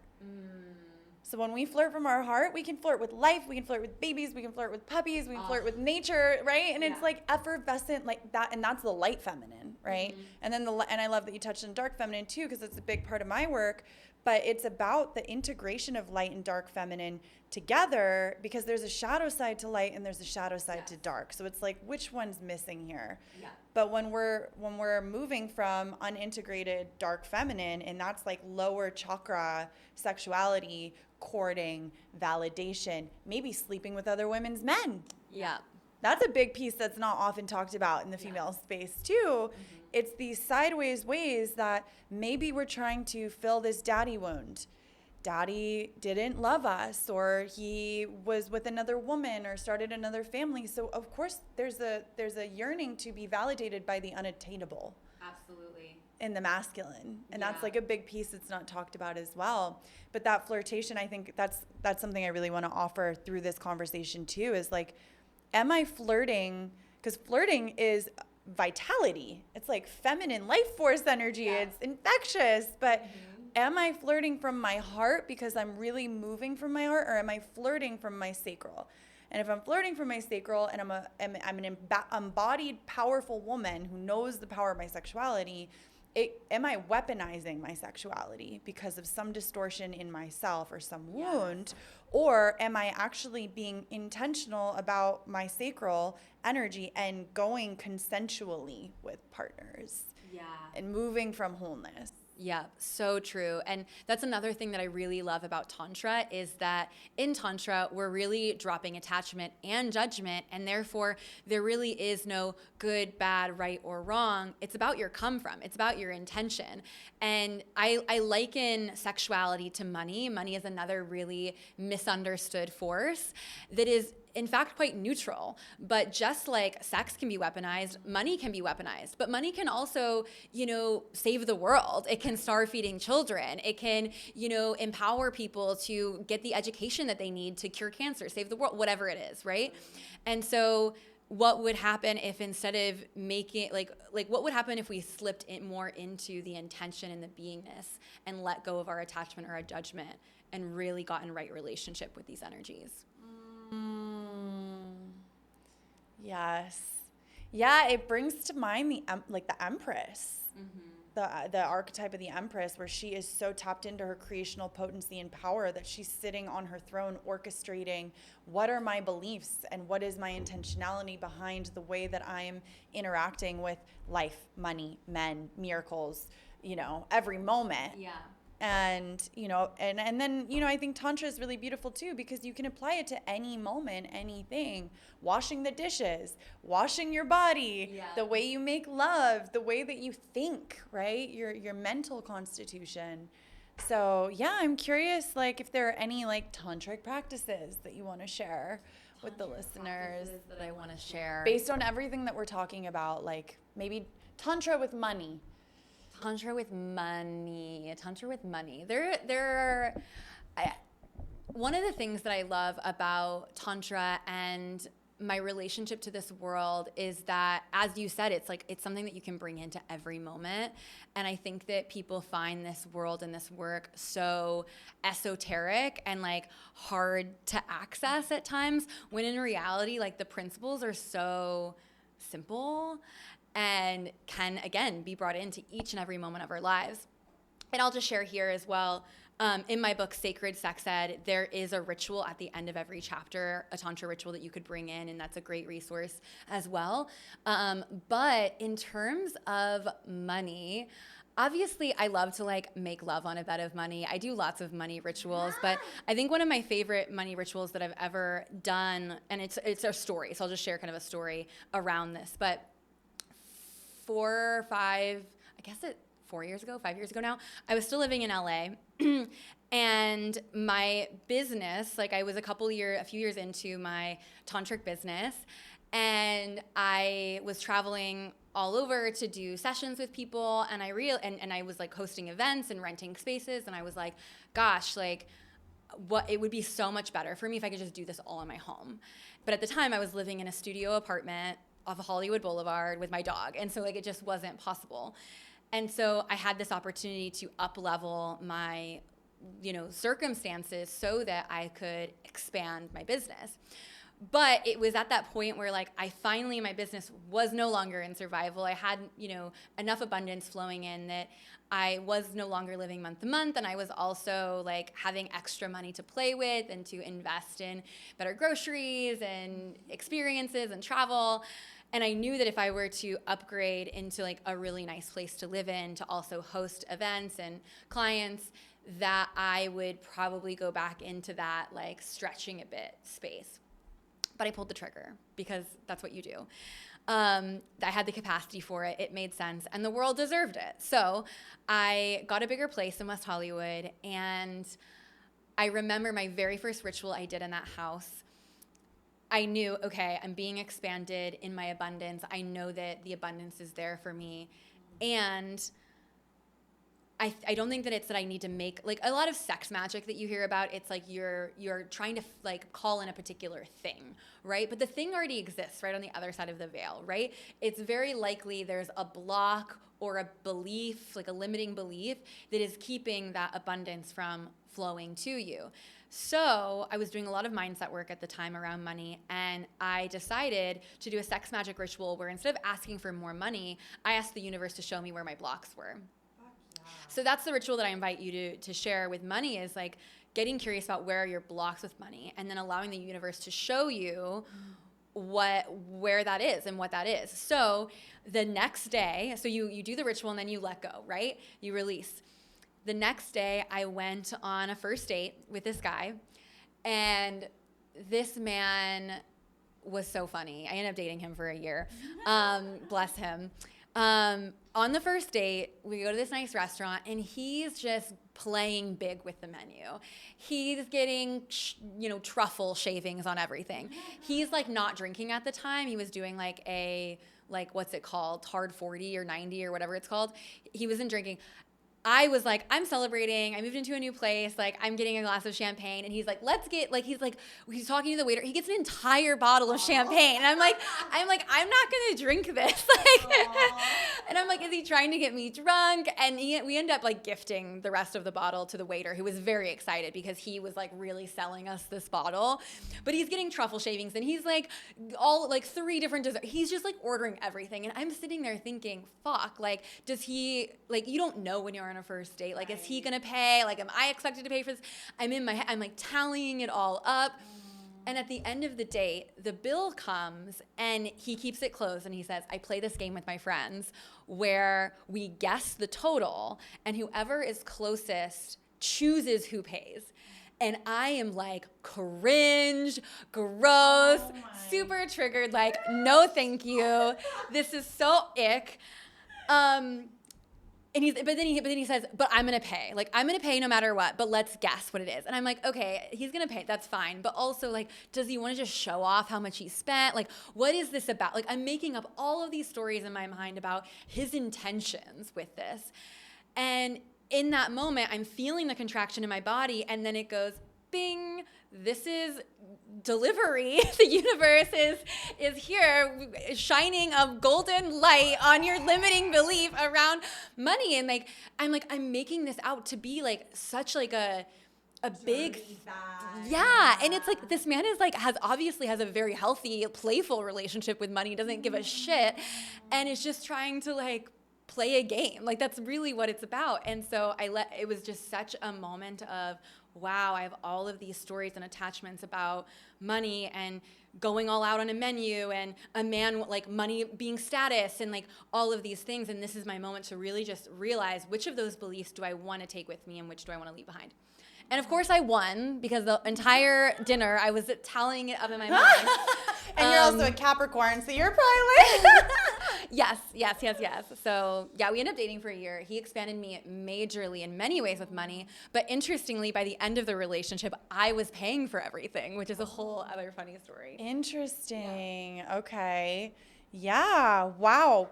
So when we flirt from our heart, we can flirt with life, we can flirt with babies, we can flirt with puppies, we can flirt with nature, right? And it's like effervescent like that, and that's the light feminine, right? And then and I love that you touched on dark feminine too, because it's a big part of my work. But it's about the integration of light and dark feminine together, because there's a shadow side to light and there's a shadow side to dark. So it's like, which one's missing here? Yeah. But when we're moving from unintegrated dark feminine, and that's like lower chakra sexuality, courting, validation, maybe sleeping with other women's men. Yeah. That's a big piece that's not often talked about in the female space too. It's these sideways ways that maybe we're trying to fill this daddy wound. Daddy didn't love us, or he was with another woman or started another family. So of course there's a yearning to be validated by the unattainable. Absolutely. In the masculine. And that's like a big piece that's not talked about as well. But that flirtation, I think that's something I really want to offer through this conversation too, is like, am I flirting? Because flirting is vitality. It's like feminine life force energy. Yeah. It's infectious. But am I flirting from my heart because I'm really moving from my heart, or am I flirting from my sacral? And if I'm flirting from my sacral and I'm an embodied, powerful woman who knows the power of my sexuality, am I weaponizing my sexuality because of some distortion in myself or some wound? Or am I actually being intentional about my sacral energy and going consensually with partners? Yeah. And moving from wholeness? Yeah, so true. And that's another thing that I really love about Tantra is that in Tantra, we're really dropping attachment and judgment. And therefore, there really is no good, bad, right, or wrong. It's about your come from, it's about your intention. And I liken sexuality to money. Money is another really misunderstood force that is in fact quite neutral. But just like sex can be weaponized, money can be weaponized. But money can also, save the world. It can start feeding children. It can, empower people to get the education that they need to cure cancer, save the world, whatever it is, right? And so what would happen if instead of making like what would happen if we slipped in more into the intention and the beingness and let go of our attachment or our judgment and really got in right relationship with these energies? Yes. Yeah, it brings to mind the Empress. The archetype of the Empress, where she is so tapped into her creational potency and power that she's sitting on her throne orchestrating what are my beliefs and what is my intentionality behind the way that I'm interacting with life, money, men, miracles, every moment. Yeah. And and then I think Tantra is really beautiful too, because you can apply it to any moment, anything. Washing the dishes, washing your body, the way you make love, the way that you think, right? Your mental constitution. So yeah, I'm curious, if there are any tantric practices that you want to share with the listeners that I want to share based on everything that we're talking about, maybe Tantra with money. Tantra with money. One of the things that I love about Tantra and my relationship to this world is that, as you said, it's something that you can bring into every moment. And I think that people find this world and this work so esoteric and hard to access at times, when in reality, the principles are so simple and can, again, be brought into each and every moment of our lives. And I'll just share here as well, in my book, Sacred Sex Ed, there is a ritual at the end of every chapter, a Tantra ritual that you could bring in, and that's a great resource as well. But in terms of money, obviously, I love to make love on a bed of money. I do lots of money rituals, but I think one of my favorite money rituals that I've ever done, and it's a story, so I'll just share kind of a story around this, but 5 years ago now, I was still living in LA and my business, I was a few years into my tantric business, and I was traveling all over to do sessions with people, and I was hosting events and renting spaces, and I was like, gosh, what it would be so much better for me if I could just do this all in my home. But at the time I was living in a studio apartment off of Hollywood Boulevard with my dog. And so it just wasn't possible. And so I had this opportunity to up-level my, circumstances so that I could expand my business. But it was at that point where my business was no longer in survival. I had, enough abundance flowing in that I was no longer living month to month. And I was also having extra money to play with and to invest in better groceries and experiences and travel. And I knew that if I were to upgrade into a really nice place to live in, to also host events and clients, that I would probably go back into that stretching a bit space. But I pulled the trigger because that's what you do. I had the capacity for it. It made sense, and the world deserved it. So I got a bigger place in West Hollywood, and I remember my very first ritual I did in that house. I knew, okay, I'm being expanded in my abundance. I know that the abundance is there for me. And I don't think that it's that I need to make, a lot of sex magic that you hear about, it's you're trying to call in a particular thing, right? But the thing already exists right on the other side of the veil, right? It's very likely there's a block or a belief, a limiting belief that is keeping that abundance from flowing to you. So I was doing a lot of mindset work at the time around money, and I decided to do a sex magic ritual where instead of asking for more money, I asked the universe to show me where my blocks were. So that's the ritual that I invite you to share with money, is getting curious about where are your blocks with money, and then allowing the universe to show you where that is and what that is. So the next day, so you do the ritual and then you let go, right? You release. The next day, I went on a first date with this guy, and this man was so funny. I ended up dating him for a year. Bless him. On the first date, we go to this nice restaurant, and he's just playing big with the menu. He's getting, truffle shavings on everything. He's like not drinking at the time. He was doing what's it called? Hard 40 or 90 or whatever it's called. He wasn't drinking. I was like, I'm celebrating. I moved into a new place. Like, I'm getting a glass of champagne. And he's like, he's talking to the waiter. He gets an entire bottle of champagne. And I'm like, I'm not going to drink this. And I'm like, is he trying to get me drunk? And we end up like gifting the rest of the bottle to the waiter, who was very excited because he was like really selling us this bottle. But he's getting truffle shavings, and he's like all like 3 different desserts. He's just like ordering everything. And I'm sitting there thinking, fuck, like, does he, like, you don't know when you're on a first date. Like, is he gonna pay? Like, am I expected to pay for this? I'm in my head, I'm like tallying it all up. And at the end of the date, the bill comes, and he keeps it close, and he says, I play this game with my friends where we guess the total, and whoever is closest chooses who pays. And I am like, cringe, gross, super triggered, like, no thank you. This is so ick. But then he says, but I'm going to pay. Like, I'm going to pay no matter what, but let's guess what it is. And I'm like, okay, he's going to pay. That's fine. But also, like, does he want to just show off how much he spent? Like, what is this about? Like, I'm making up all of these stories in my mind about his intentions with this. And in that moment, I'm feeling the contraction in my body, and then it goes, bing, this is delivery. The universe is here shining a golden light on your limiting belief around money. And like I'm making this out to be like such like a big yeah. And it's like this man is like obviously has a very healthy, playful relationship with money, doesn't give a shit, and is just trying to like play a game. Like, that's really what it's about. And so it was just such a moment of, wow, I have all of these stories and attachments about money and going all out on a menu, and a man, like, money being status, and like all of these things. And this is my moment to really just realize, which of those beliefs do I want to take with me and which do I want to leave behind? And of course I won, because the entire dinner I was tallying it up in my mind. And you're also a Capricorn, so you're probably like... Yes. So yeah, we ended up dating for a year. He expanded me majorly in many ways with money. But interestingly, by the end of the relationship, I was paying for everything, which is a whole other funny story. Interesting. Yeah. Okay. Yeah. Wow.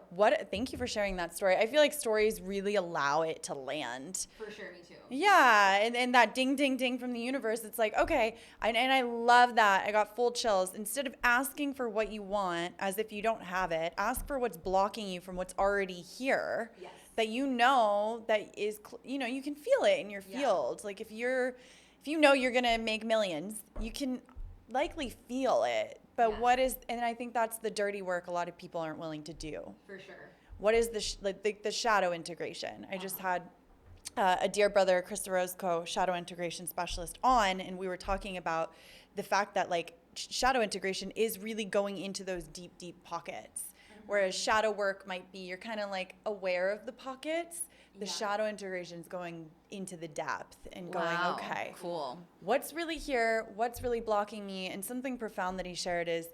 Thank you for sharing that story. I feel like stories really allow it to land. For sure, me too. Yeah. And that ding, ding, ding from the universe, it's like, okay. And I love that. I got full chills. Instead of asking for what you want as if you don't have it, ask for what's blocking you from what's already here. Yes. That you know that is, you can feel it in your field. Like, if you know you're going to make millions, you can likely feel it. But and I think that's the dirty work a lot of people aren't willing to do. For sure. What is the shadow integration? I just had a dear brother, Krista Roscoe, shadow integration specialist on, and we were talking about the fact that like shadow integration is really going into those deep, deep pockets. Mm-hmm. Whereas shadow work might be, you're kind of like aware of the pockets. The shadow integration is going into the depth and going, okay, cool. What's really here? What's really blocking me? And something profound that he shared is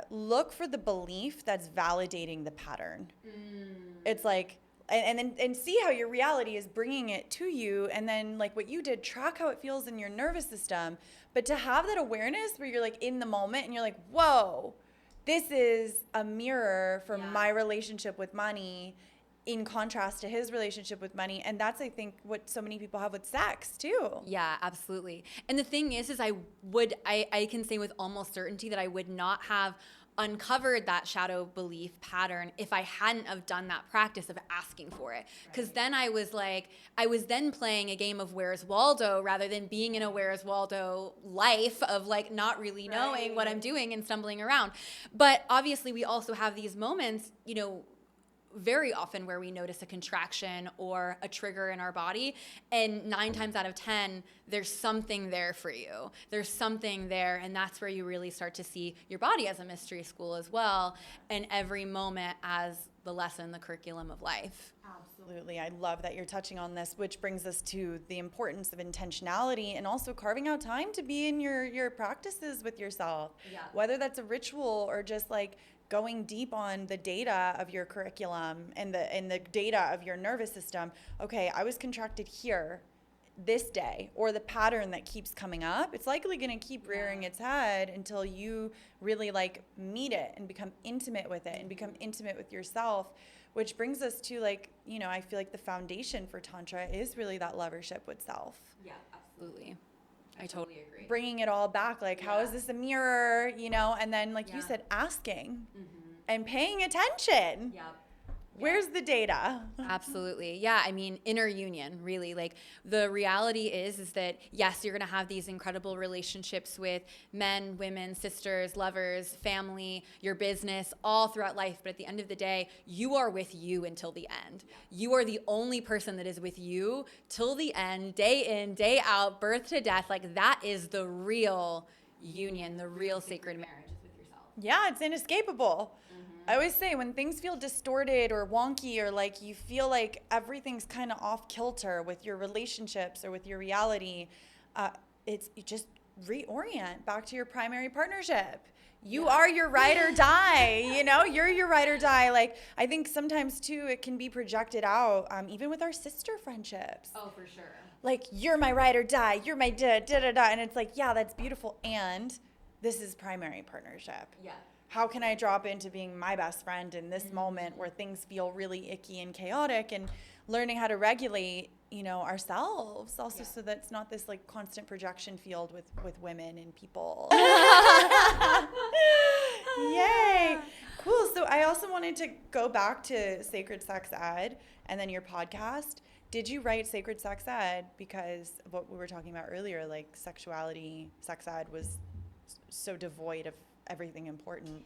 look for the belief that's validating the pattern. It's like, and see how your reality is bringing it to you. And then, like what you did, track how it feels in your nervous system. But to have that awareness where you're like in the moment and you're like, whoa, this is a mirror for my relationship with money, in contrast to his relationship with money. And that's, I think, what so many people have with sex too. Yeah, absolutely. And the thing is I can say with almost certainty that I would not have uncovered that shadow belief pattern if I hadn't have done that practice of asking for it. Because then I was then playing a game of Where's Waldo rather than being in a Where's Waldo life of like not really knowing what I'm doing and stumbling around. But obviously we also have these moments, very often where we notice a contraction or a trigger in our body, and 9 times out of 10 there's something there for you. There's something there, and that's where you really start to see your body as a mystery school as well, and every moment as the lesson, the curriculum of life. Absolutely. I love that you're touching on this, which brings us to the importance of intentionality and also carving out time to be in your practices with yourself. Yeah. Whether that's a ritual or just like going deep on the data of your curriculum and the data of your nervous system. Okay, I was contracted here this day, or the pattern that keeps coming up. It's likely going to keep rearing its head until you really like meet it and become intimate with it and become intimate with yourself, which brings us to like, you know, I feel like the foundation for Tantra is really that lovership with self. Yeah, absolutely. I totally agree. Bringing it all back, like, how is this a mirror, you know? And then, like you said, asking and paying attention. Yep. Where's the data? Absolutely. Yeah. I mean, inner union, really. Like, the reality is that, yes, you're going to have these incredible relationships with men, women, sisters, lovers, family, your business, all throughout life. But at the end of the day, you are with you until the end. You are the only person that is with you till the end, day in, day out, birth to death. Like, that is the real union, the real sacred marriage is with yourself. Yeah, it's inescapable. I always say when things feel distorted or wonky, or like you feel like everything's kind of off kilter with your relationships or with your reality, you just reorient back to your primary partnership. You are your ride or die, you know, you're your ride or die. Like, I think sometimes too, it can be projected out, even with our sister friendships. Oh, for sure. Like, you're my ride or die, you're my da-da-da. And it's like, yeah, that's beautiful. And this is primary partnership. Yeah. How can I drop into being my best friend in this moment where things feel really icky and chaotic, and learning how to regulate, you know, ourselves also, so that it's not this like constant projection field with women and people. Yay. Cool. So I also wanted to go back to Sacred Sex Ed and then your podcast. Did you write Sacred Sex Ed because of what we were talking about earlier, like sexuality, sex ed was so devoid of everything important?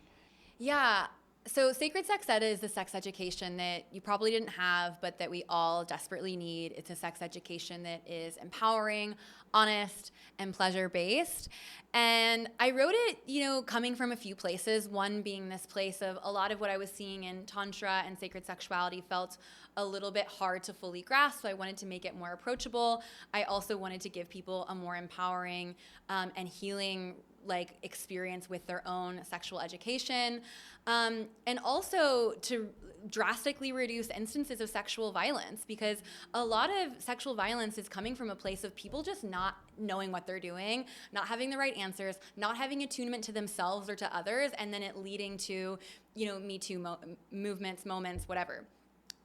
Yeah. So Sacred Sex Ed is the sex education that you probably didn't have, but that we all desperately need. It's a sex education that is empowering, honest, and pleasure-based. And I wrote it, you know, coming from a few places, one being this place of a lot of what I was seeing in Tantra and sacred sexuality felt a little bit hard to fully grasp, so I wanted to make it more approachable. I also wanted to give people a more empowering and healing like experience with their own sexual education, and also to drastically reduce instances of sexual violence, because a lot of sexual violence is coming from a place of people just not knowing what they're doing, not having the right answers, not having attunement to themselves or to others, and then it leading to, you know, Me Too movements, moments, whatever.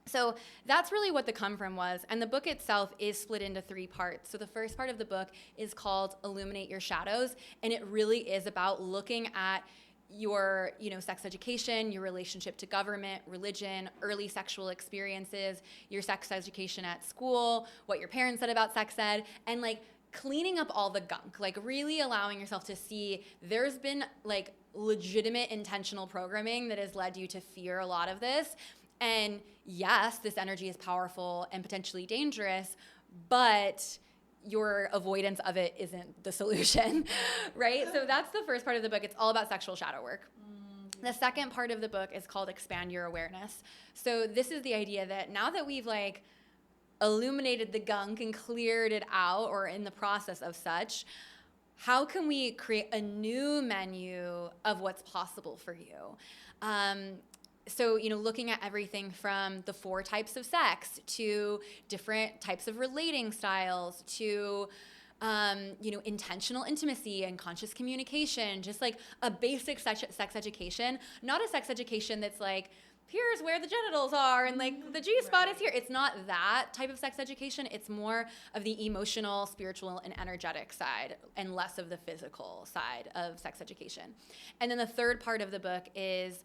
So that's really what the come from was. And the book itself is split into 3 parts. So the first part of the book is called Illuminate Your Shadows. And it really is about looking at your, you know, sex education, your relationship to government, religion, early sexual experiences, your sex education at school, what your parents said about sex ed, and like cleaning up all the gunk, like really allowing yourself to see there's been like legitimate intentional programming that has led you to fear a lot of this. And yes, this energy is powerful and potentially dangerous, but your avoidance of it isn't the solution, right? So that's the first part of the book. It's all about sexual shadow work. The second part of the book is called Expand Your Awareness. So this is the idea that now that we've like illuminated the gunk and cleared it out, or in the process of such, how can we create a new menu of what's possible for you? So, you know, looking at everything from the 4 types of sex to different types of relating styles to, you know, intentional intimacy and conscious communication, just like a basic sex education, not a sex education that's like, here's where the genitals are and like the G-spot is here. It's not that type of sex education. It's more of the emotional, spiritual, and energetic side, and less of the physical side of sex education. And then the third part of the book is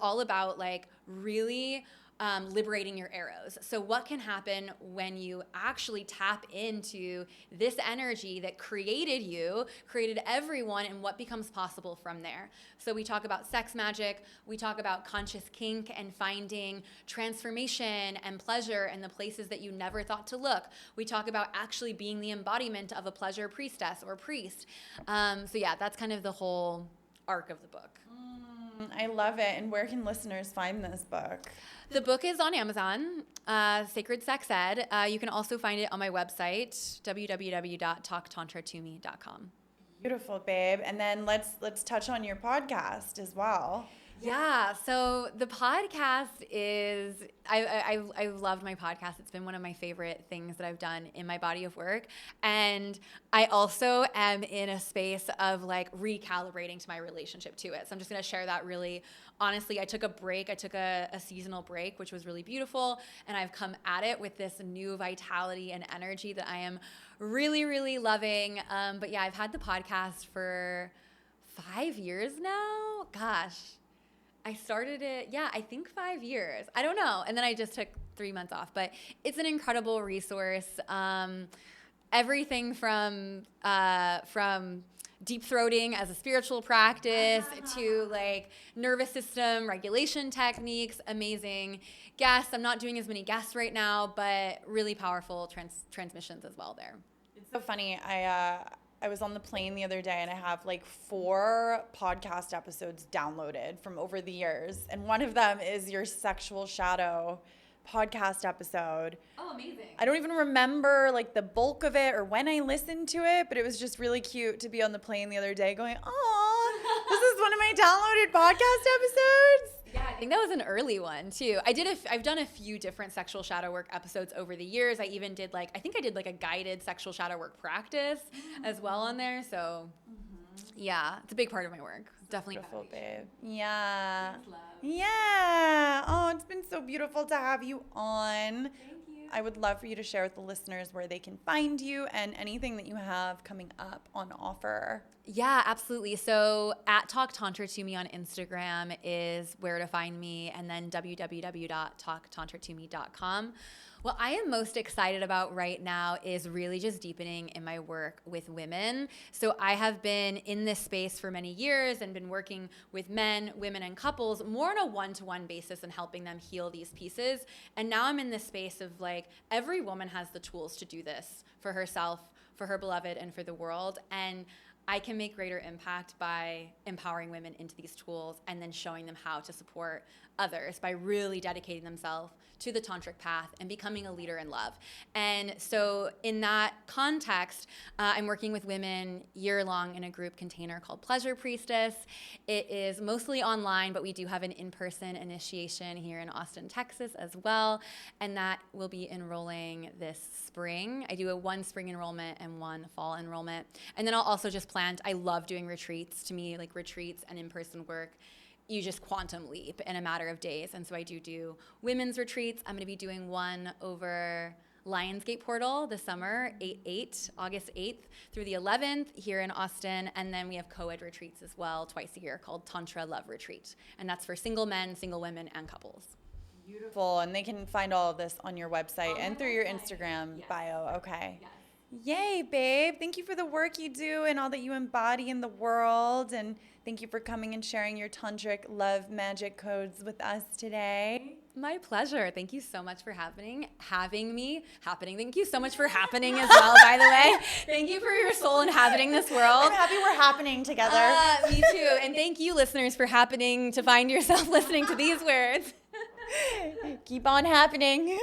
all about like really liberating your arrows. So what can happen when you actually tap into this energy that created you, created everyone, and what becomes possible from there? So we talk about sex magic, we talk about conscious kink and finding transformation and pleasure in the places that you never thought to look. We talk about actually being the embodiment of a pleasure priestess or priest. So yeah, that's kind of the whole arc of the book. I love it. And where can listeners find this book? The book is on Amazon, Sacred Sex Ed. You can also find it on my website, www.talktantratome.com. Beautiful, babe. And then let's touch on your podcast as well. Yeah, so the podcast is, I loved my podcast. It's been one of my favorite things that I've done in my body of work. And I also am in a space of like recalibrating to my relationship to it. So I'm just going to share that really honestly. I took a break. I took a seasonal break, which was really beautiful. And I've come at it with this new vitality and energy that I am really, really loving. But yeah, I've had the podcast for 5 years now. Gosh. I started it, I think 5 years. I don't know. And then I just took 3 months off. But it's an incredible resource. Everything from deep throating as a spiritual practice to like nervous system regulation techniques, amazing guests. I'm not doing as many guests right now, but really powerful transmissions as well there. It's so funny. I was on the plane the other day and I have like 4 podcast episodes downloaded from over the years. And one of them is your Sexual Shadow podcast episode. Oh, amazing. I don't even remember like the bulk of it or when I listened to it, but it was just really cute to be on the plane the other day going, oh, this is one of my downloaded podcast episodes. Yeah, I think that was an early one too. I've done a few different sexual shadow work episodes over the years. I even did I think I did a guided sexual shadow work practice as well on there. So yeah, it's a big part of my work. Definitely. Beautiful, babe. Yeah. Thanks, love. Yeah. Oh, it's been so beautiful to have you on. Thank you. I would love for you to share with the listeners where they can find you and anything that you have coming up on offer. Yeah, absolutely. So at Talk Tantra to Me on Instagram is where to find me, and then www.talktantratome.com. What I am most excited about right now is really just deepening in my work with women. So I have been in this space for many years and been working with men, women, and couples more on a one-to-one basis and helping them heal these pieces. And now I'm in this space of every woman has the tools to do this for herself, for her beloved, and for the world. And I can make greater impact by empowering women into these tools and then showing them how to support others by really dedicating themselves to the tantric path and becoming a leader in love. And so in that context, I'm working with women year-long in a group container called Pleasure Priestess. It is mostly online, but we do have an in-person initiation here in Austin, Texas as well, and that will be enrolling this spring. I do a 1 spring enrollment and 1 fall enrollment. And then I'll also just I love doing retreats. To me, retreats and in-person work, you just quantum leap in a matter of days. And so I do women's retreats. I'm going to be doing one over Lionsgate Portal this summer, August 8th through the 11th here in Austin. And then we have co-ed retreats as well twice a year called Tantra Love Retreat. And that's for single men, single women, and couples. Beautiful. And they can find all of this on your website and through your Instagram bio. Okay. Yes. Yay, babe. Thank you for the work you do and all that you embody in the world. And thank you for coming and sharing your tantric love magic codes with us today. My pleasure. Thank you so much for having me. Thank you so much for happening as well, by the way. Thank you for your soul inhabiting this world. I'm happy we're happening together. Me too. And thank you, listeners, for happening to find yourself listening to these words. Keep on happening.